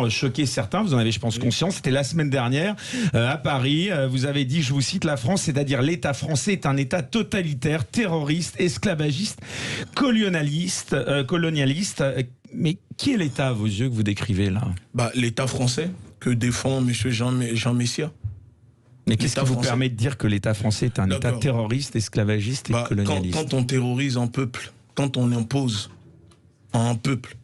choqué certains, vous en avez je pense conscience, c'était la semaine dernière à Paris, vous avez dit, je vous cite, la France, c'est-à-dire l'État français est un État totalitaire, terroriste, esclavagiste, colonialiste, mais qui est l'État à vos yeux que vous décrivez là? L'État français que défend M. Jean Messia. Mais qu'est-ce qui vous permet de dire que l'État français est un État terroriste, esclavagiste et colonialiste? Quand on terrorise un peuple, quand on impose à un peuple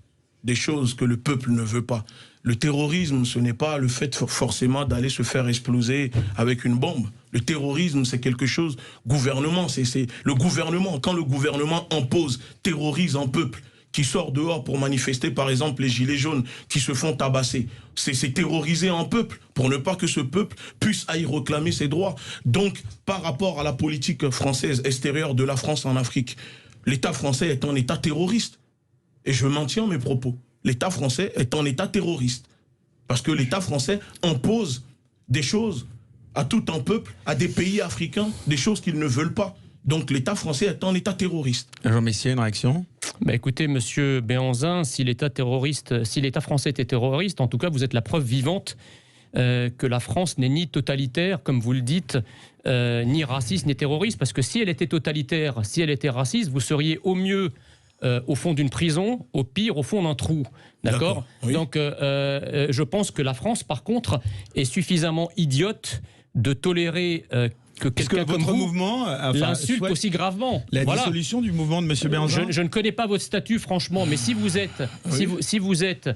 des choses que le peuple ne veut pas, le terrorisme, ce n'est pas le fait forcément d'aller se faire exploser avec une bombe. Le terrorisme, c'est quelque chose, gouvernement, c'est le gouvernement. Quand le gouvernement impose, terrorise un peuple qui sort dehors pour manifester, par exemple, les gilets jaunes qui se font tabasser, c'est terroriser un peuple pour ne pas que ce peuple puisse y réclamer ses droits. Donc, par rapport à la politique française extérieure de la France en Afrique, l'État français est un État terroriste. Et je maintiens mes propos. L'État français est un État terroriste. Parce que l'État français impose des choses à tout un peuple, à des pays africains, des choses qu'ils ne veulent pas. Donc l'État français est un État terroriste. Jean Messia, une réaction? Écoutez, monsieur Béhanzin, si l'État français était terroriste, en tout cas, vous êtes la preuve vivante que la France n'est ni totalitaire, comme vous le dites, ni raciste, ni terroriste. Parce que si elle était totalitaire, si elle était raciste, vous seriez au mieux au fond d'une prison, au pire, au fond d'un trou. D'accord, oui. Donc, je pense que la France, par contre, est suffisamment idiote de tolérer que quelqu'un comme vous mouvement l'insulte aussi gravement. La dissolution du mouvement de M. Béhanzin. Je ne connais pas votre statut, franchement, mais si vous êtes, si vous êtes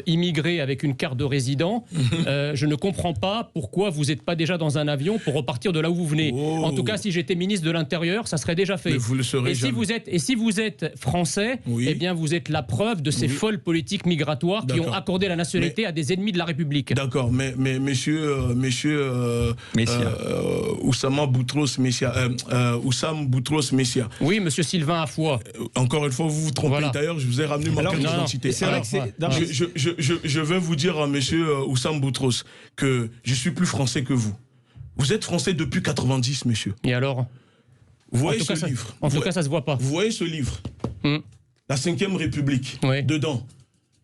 immigré avec une carte de résident, je ne comprends pas pourquoi vous n'êtes pas déjà dans un avion pour repartir de là où vous venez. En tout cas, si j'étais ministre de l'Intérieur, ça serait déjà fait. Mais vous le serez jamais. Si vous êtes français, eh bien vous être la preuve de ces folles politiques migratoires qui ont accordé la nationalité à des ennemis de la République. D'accord, mais monsieur Oussama Boutros Messia, Oussam Boutros Messia. Oui, monsieur Sylvain Afoua. Encore une fois, vous vous trompez. Voilà. D'ailleurs, je vous ai ramené ma carte d'identité. Je vais vous dire à monsieur Oussam Boutros que je suis plus français que vous. Vous êtes français depuis 90, monsieur. Et alors? Vous voyez ce livre? En tout cas, ça se voit pas. Vous voyez ce livre? La 5e République. Oui. Dedans,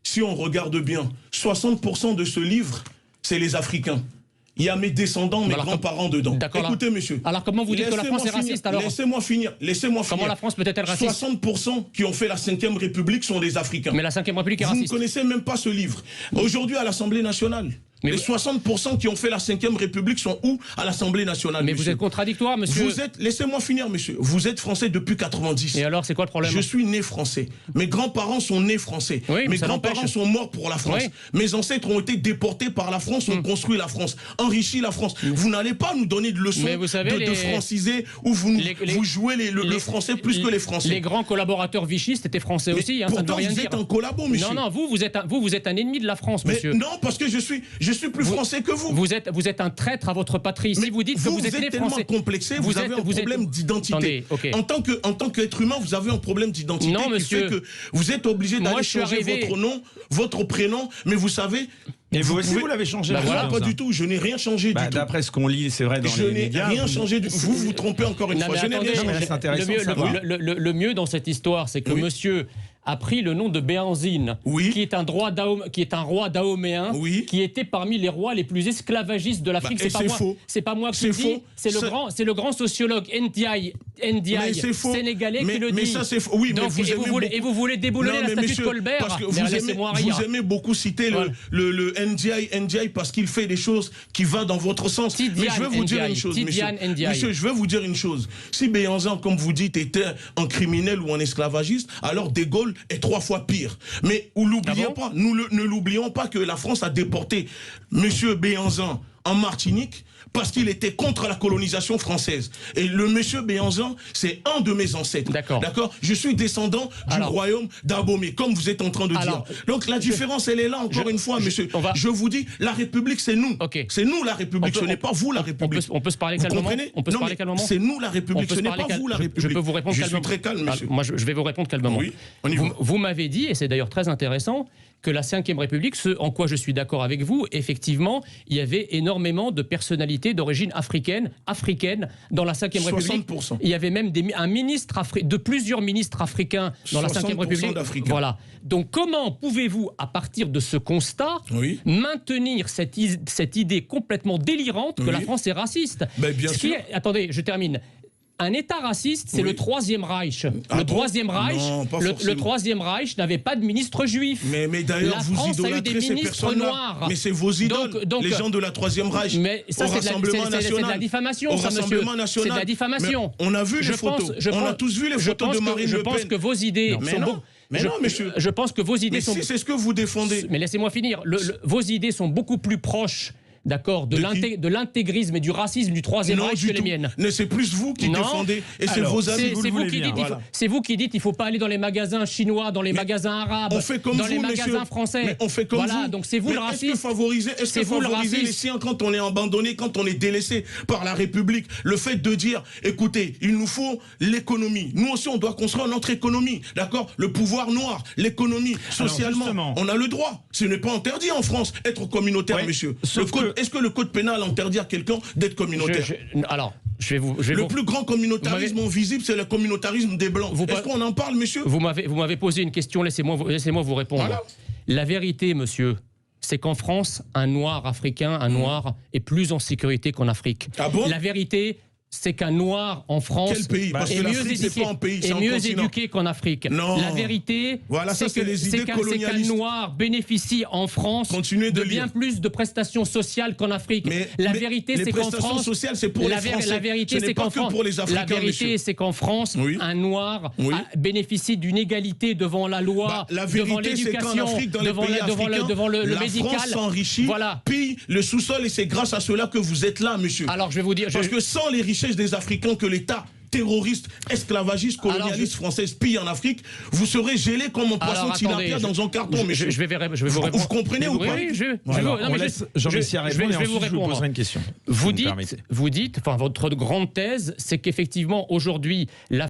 si on regarde bien, 60% de ce livre, c'est les Africains. Il y a mes descendants, mes grands-parents dedans. Écoutez, monsieur. Alors comment vous dites que la France est raciste alors? Laissez-moi finir. Comment la France peut-être raciste? 60% qui ont fait la 5e République sont des Africains. Mais la 5e République est raciste. Vous ne connaissez même pas ce livre. Aujourd'hui, à l'Assemblée nationale, les 60% qui ont fait la 5e République sont où? À l'Assemblée nationale. Mais monsieur, vous êtes contradictoire, monsieur. Laissez-moi finir, monsieur. Vous êtes français depuis 90. Et alors, c'est quoi le problème? Je suis né français. Mes grands-parents sont nés français. Oui, mes grands-parents sont morts pour la France. Oui. Mes ancêtres ont été déportés par la France, ont construit la France, enrichi la France. Vous n'allez pas nous donner de leçons de franciser où vous jouez le français plus que les Français. Les grands collaborateurs vichistes étaient français aussi. Pourtant, ça ne veut rien dire. Vous êtes un collabo, monsieur. Non, vous êtes un ennemi de la France, monsieur. Non, parce que je suis plus français que vous. Vous êtes un traître à votre patrie. Si vous dites que vous êtes né français, vous êtes tellement complexé, vous avez un problème d'identité. En tant qu'être humain, vous avez un problème d'identité. Non, monsieur. Qui fait que vous êtes obligé d'aller changer votre nom, votre prénom, mais vous savez. Et vous aussi, vous l'avez changé? Pas du tout. Je n'ai rien changé du tout. D'après ce qu'on lit, c'est vrai dans les médias. Je n'ai rien changé du tout. Vous vous trompez encore une fois. Je n'ai rien changé. Le mieux dans cette histoire, c'est que monsieur a pris le nom de Béhanzine, qui est un roi dahoméen, qui était parmi les rois les plus esclavagistes de l'Afrique. C'est pas moi qui le dis, c'est le grand sociologue Ndiaye sénégalais qui le dit. Mais ça c'est faux. Oui, donc, et vous voulez déboulonner la statue de Colbert? Parce que vous aimez beaucoup citer le Ndiaye parce qu'il fait des choses qui vont dans votre sens. Mais je vais vous dire une chose, monsieur, je vais vous dire une chose. Si Béhanzin, comme vous dites, était un criminel ou un esclavagiste, alors De Gaulle est 3 fois pire. Mais ne l'oublions pas que la France a déporté monsieur Béhanzin en Martinique parce qu'il était contre la colonisation française. Et le monsieur Béhanzin, c'est un de mes ancêtres. D'accord. Je suis descendant du royaume d'Abomey, comme vous êtes en train de dire. Donc la différence, elle est là, encore une fois, monsieur. Je vous dis, la République, c'est nous. C'est nous la République, ce n'est pas vous la République. On peut se parler calmement? C'est nous la République, ce n'est pas vous la République. Je peux vous répondre calmement. Je suis très calme, monsieur. Moi, je vais vous répondre calmement. Oui, on y va. Vous m'avez dit, et c'est d'ailleurs très intéressant, que la Ve République, ce en quoi je suis d'accord avec vous, effectivement, il y avait énormément de personnalités d'origine africaine dans la Ve République. 60%. Il y avait même de plusieurs ministres africains dans la Ve République. Voilà. Donc comment pouvez-vous, à partir de ce constat, maintenir cette idée complètement délirante que la France est raciste? Bien sûr. Attendez, je termine. Un État raciste, c'est le Troisième Reich. Le Troisième Reich n'avait pas de ministre juif. Mais d'ailleurs, vous idolâtrez ces personnes-là. Noirs. Mais c'est vos idoles, donc, les gens de la Troisième Reich. Mais ça, c'est de la diffamation, ça, monsieur. C'est de la diffamation. On a vu les photos. On a tous vu les photos de Marine Le Pen. Je pense que vos idées sont... Mais non, monsieur. Je pense que vos idées sont... Mais si c'est ce que vous défendez. Mais laissez-moi finir. Vos idées sont beaucoup plus proches... D'accord, de l'intégrisme et du racisme du Troisième Reich que les miennes. Mais c'est plus vous qui défendez, et c'est vos amis. C'est vous qui dites qu'il ne faut pas aller dans les magasins chinois, dans les magasins arabes, dans les magasins français. Mais on fait comme vous. Donc c'est vous le raciste. Est-ce que favoriser les siens quand on est abandonné, quand on est délaissé par la République? Le fait de dire, écoutez, il nous faut l'économie. Nous aussi, on doit construire notre économie, d'accord? Le pouvoir noir, l'économie, socialement, on a le droit. Ce n'est pas interdit en France, être communautaire, monsieur. Est-ce que le code pénal interdit à quelqu'un d'être communautaire? Le plus grand communautarisme visible, c'est le communautarisme des Blancs. Est-ce qu'on en parle, monsieur? Vous m'avez posé une question, laissez-moi vous répondre. Voilà. La vérité, monsieur, c'est qu'en France, un noir africain, un noir est plus en sécurité qu'en Afrique. Ah bon? La vérité... c'est qu'un noir en France est mieux éduqué qu'en Afrique. Non. La vérité, c'est qu'un noir bénéficie en France de bien plus de prestations sociales qu'en Afrique. La vérité, c'est qu'en France, sociales, c'est pour les Français. La vérité, c'est qu'en France, un noir bénéficie d'une égalité devant la loi, devant l'éducation, devant le médical. La France s'enrichit, pille le sous-sol, et c'est grâce à cela que vous êtes là, monsieur. Alors, je vais vous dire... Parce que sans les richesses des Africains que l'État terroriste, esclavagiste, colonialiste français pille en Afrique, vous serez gelé comme un poisson tilapia dans un carton. Je vais vous répondre. Vous comprenez ou pas? Oui, je vais vous poser une question. Vous dites, enfin, votre grande thèse, c'est qu'effectivement, aujourd'hui, la